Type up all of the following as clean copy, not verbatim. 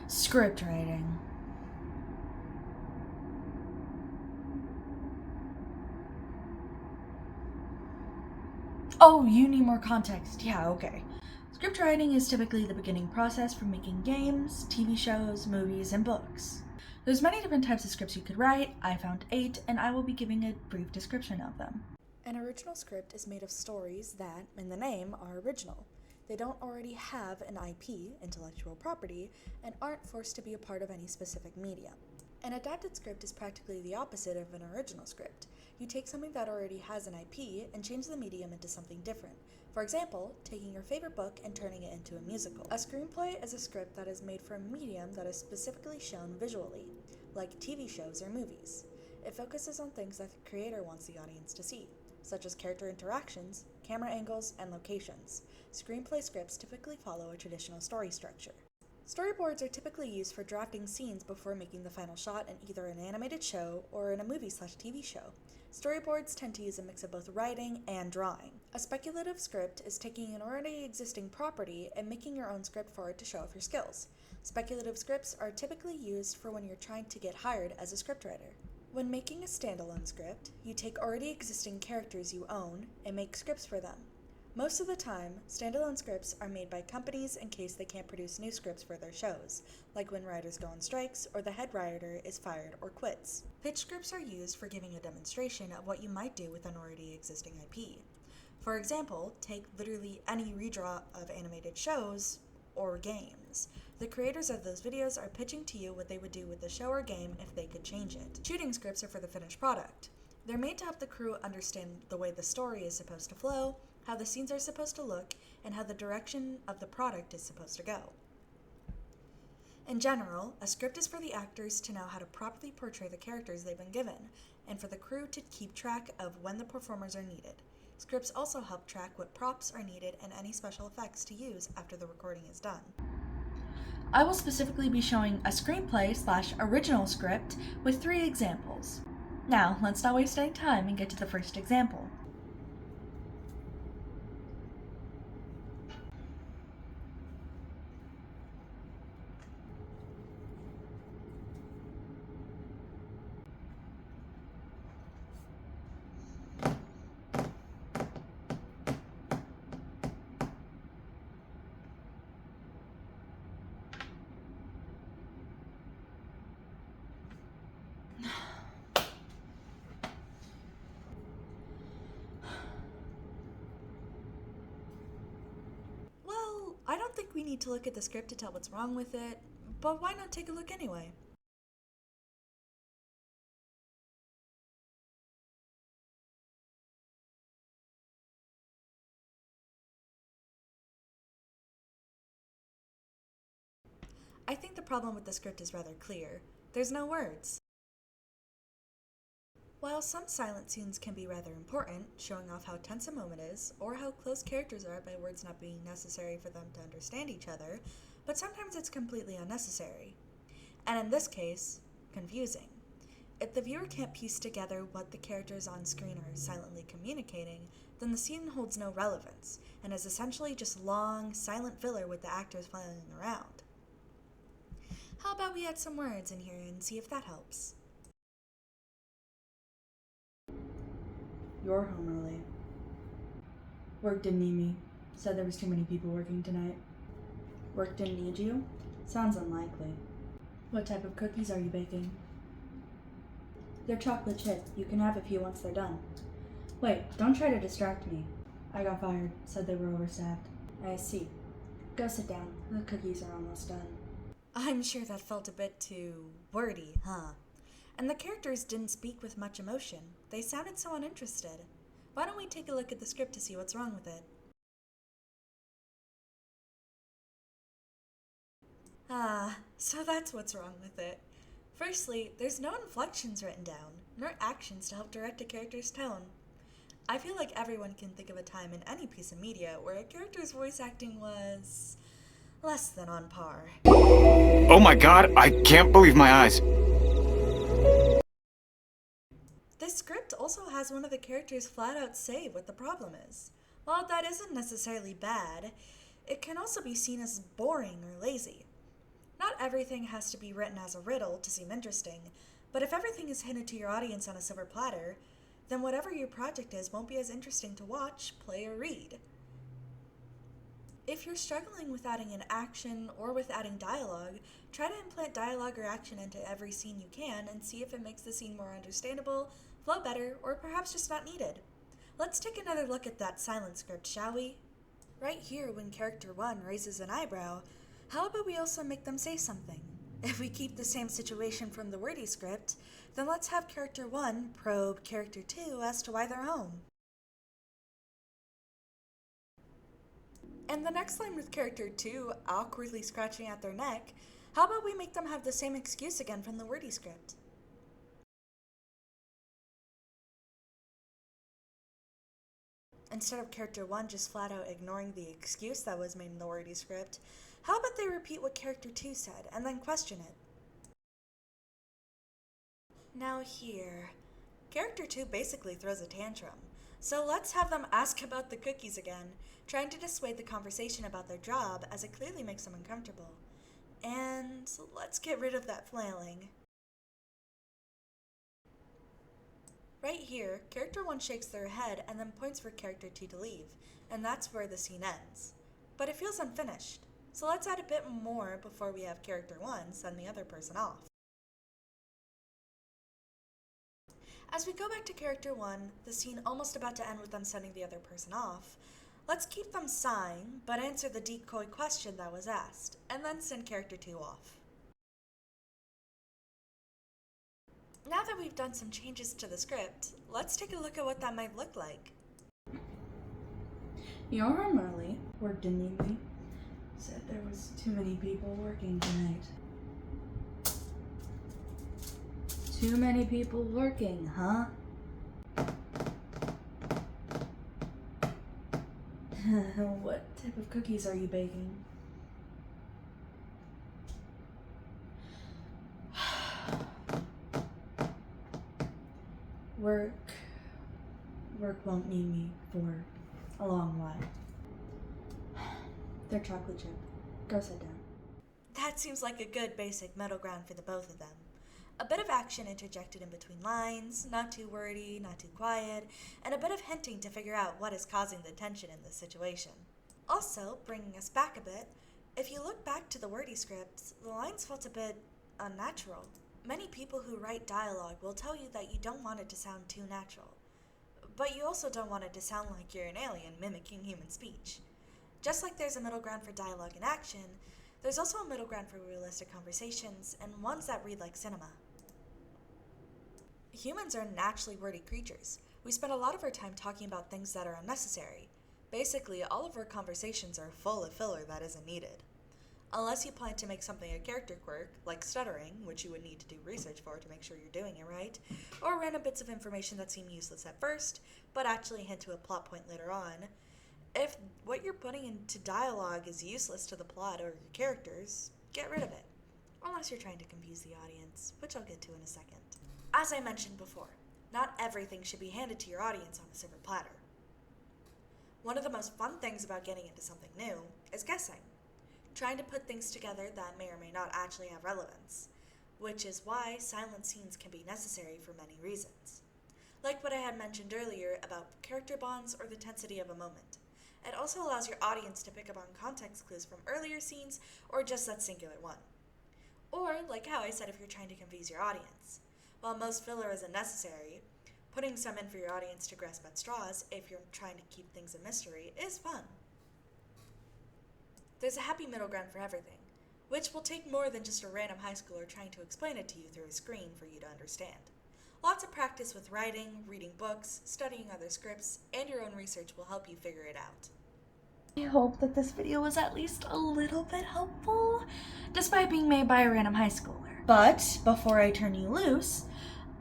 Script writing. Oh, you need more context. Yeah, okay. Script writing is typically the beginning process for making games, TV shows, movies, and books. There's many different types of scripts you could write. I found 8, and I will be giving a brief description of them. An original script is made of stories that, in the name, are original. They don't already have an IP, intellectual property, and aren't forced to be a part of any specific medium. An adapted script is practically the opposite of an original script. You take something that already has an IP and change the medium into something different. For example, taking your favorite book and turning it into a musical. A screenplay is a script that is made for a medium that is specifically shown visually, like TV shows or movies. It focuses on things that the creator wants the audience to see, such as character interactions, camera angles, and locations. Screenplay scripts typically follow a traditional story structure. Storyboards are typically used for drafting scenes before making the final shot in either an animated show or in a movie/TV show. Storyboards tend to use a mix of both writing and drawing. A speculative script is taking an already existing property and making your own script for it to show off your skills. Speculative scripts are typically used for when you're trying to get hired as a scriptwriter. When making a standalone script, you take already existing characters you own and make scripts for them. Most of the time, standalone scripts are made by companies in case they can't produce new scripts for their shows, like when writers go on strikes or the head writer is fired or quits. Pitch scripts are used for giving a demonstration of what you might do with an already existing IP. For example, take literally any redraw of animated shows or games. The creators of those videos are pitching to you what they would do with the show or game if they could change it. Shooting scripts are for the finished product. They're made to help the crew understand the way the story is supposed to flow, how the scenes are supposed to look, and how the direction of the product is supposed to go. In general, a script is for the actors to know how to properly portray the characters they've been given, and for the crew to keep track of when the performers are needed. Scripts also help track what props are needed and any special effects to use after the recording is done. I will specifically be showing a screenplay/original script with 3 examples. Now, let's not waste any time and get to the first example. Well, I don't think we need to look at the script to tell what's wrong with it, but why not take a look anyway? I think the problem with the script is rather clear. There's no words. While some silent scenes can be rather important, showing off how tense a moment is, or how close characters are by words not being necessary for them to understand each other, but sometimes it's completely unnecessary. And in this case, confusing. If the viewer can't piece together what the characters on screen are silently communicating, then the scene holds no relevance, and is essentially just long, silent filler with the actors flailing around. How about we add some words in here and see if that helps? You're home early. Work didn't need me. Said there was too many people working tonight. Work didn't need you? Sounds unlikely. What type of cookies are you baking? They're chocolate chip. You can have a few once they're done. Wait, don't try to distract me. I got fired. Said they were overstaffed. I see. Go sit down. The cookies are almost done. I'm sure that felt a bit too wordy, huh? And the characters didn't speak with much emotion. They sounded so uninterested. Why don't we take a look at the script to see what's wrong with it? Ah, so that's what's wrong with it. Firstly, there's no inflections written down, nor actions to help direct a character's tone. I feel like everyone can think of a time in any piece of media where a character's voice acting was less than on par. Oh my god, I can't believe my eyes. This script also has one of the characters flat out say what the problem is. While that isn't necessarily bad, it can also be seen as boring or lazy. Not everything has to be written as a riddle to seem interesting, but if everything is handed to your audience on a silver platter, then whatever your project is won't be as interesting to watch, play, or read. If you're struggling with adding an action or with adding dialogue, try to implant dialogue or action into every scene you can and see if it makes the scene more understandable, flow better, or perhaps just not needed. Let's take another look at that silent script, shall we? Right here, when character 1 raises an eyebrow, how about we also make them say something? If we keep the same situation from the wordy script, then let's have character 1 probe character 2 as to why they're home. And the next line with character 2 awkwardly scratching at their neck, how about we make them have the same excuse again from the wordy script? Instead of character 1 just flat out ignoring the excuse that was made in the wordy script, how about they repeat what character 2 said and then question it? Now here, character 2 basically throws a tantrum, so let's have them ask about the cookies again, trying to dissuade the conversation about their job as it clearly makes them uncomfortable. And let's get rid of that flailing. Right here, character 1 shakes their head and then points for character 2 to leave, and that's where the scene ends. But it feels unfinished, so let's add a bit more before we have character 1 send the other person off. As we go back to character 1, the scene almost about to end with them sending the other person off, let's keep them sighing, but answer the decoy question that was asked, and then send character 2 off. Now that we've done some changes to the script, let's take a look at what that might look like. Your arm early worked in evening. Said there was too many people working tonight. Too many people working, huh? What type of cookies are you baking? Work won't need me for a long while. They're chocolate chip. Go sit down. That seems like a good basic middle ground for the both of them. A bit of action interjected in between lines, not too wordy, not too quiet, and a bit of hinting to figure out what is causing the tension in this situation. Also, bringing us back a bit, if you look back to the wordy scripts, the lines felt a bit unnatural. Many people who write dialogue will tell you that you don't want it to sound too natural, but you also don't want it to sound like you're an alien mimicking human speech. Just like there's a middle ground for dialogue and action, there's also a middle ground for realistic conversations and ones that read like cinema. Humans are naturally wordy creatures. We spend a lot of our time talking about things that are unnecessary. Basically, all of our conversations are full of filler that isn't needed. Unless you plan to make something a character quirk, like stuttering, which you would need to do research for to make sure you're doing it right, or random bits of information that seem useless at first, but actually hint to a plot point later on. If what you're putting into dialogue is useless to the plot or your characters, get rid of it. Unless you're trying to confuse the audience, which I'll get to in a second. As I mentioned before, not everything should be handed to your audience on a silver platter. One of the most fun things about getting into something new is guessing. Trying to put things together that may or may not actually have relevance, which is why silent scenes can be necessary for many reasons. Like what I had mentioned earlier about character bonds or the tensity of a moment. It also allows your audience to pick up on context clues from earlier scenes or just that singular one. Or, like how I said, if you're trying to confuse your audience. While most filler isn't necessary, putting some in for your audience to grasp at straws if you're trying to keep things a mystery is fun. There's a happy middle ground for everything, which will take more than just a random high schooler trying to explain it to you through a screen for you to understand. Lots of practice with writing, reading books, studying other scripts, and your own research will help you figure it out. I hope that this video was at least a little bit helpful, despite being made by a random high schooler. But before I turn you loose,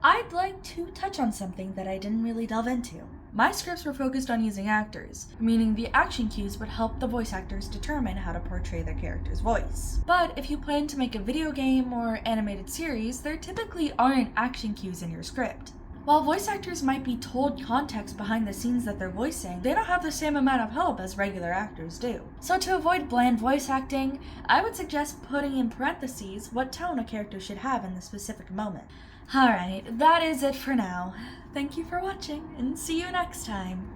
I'd like to touch on something that I didn't really delve into. My scripts were focused on using actors, meaning the action cues would help the voice actors determine how to portray their character's voice. But if you plan to make a video game or animated series, there typically aren't action cues in your script. While voice actors might be told context behind the scenes that they're voicing, they don't have the same amount of help as regular actors do. So to avoid bland voice acting, I would suggest putting in parentheses what tone a character should have in the specific moment. Alright, that is it for now. Thank you for watching, and see you next time.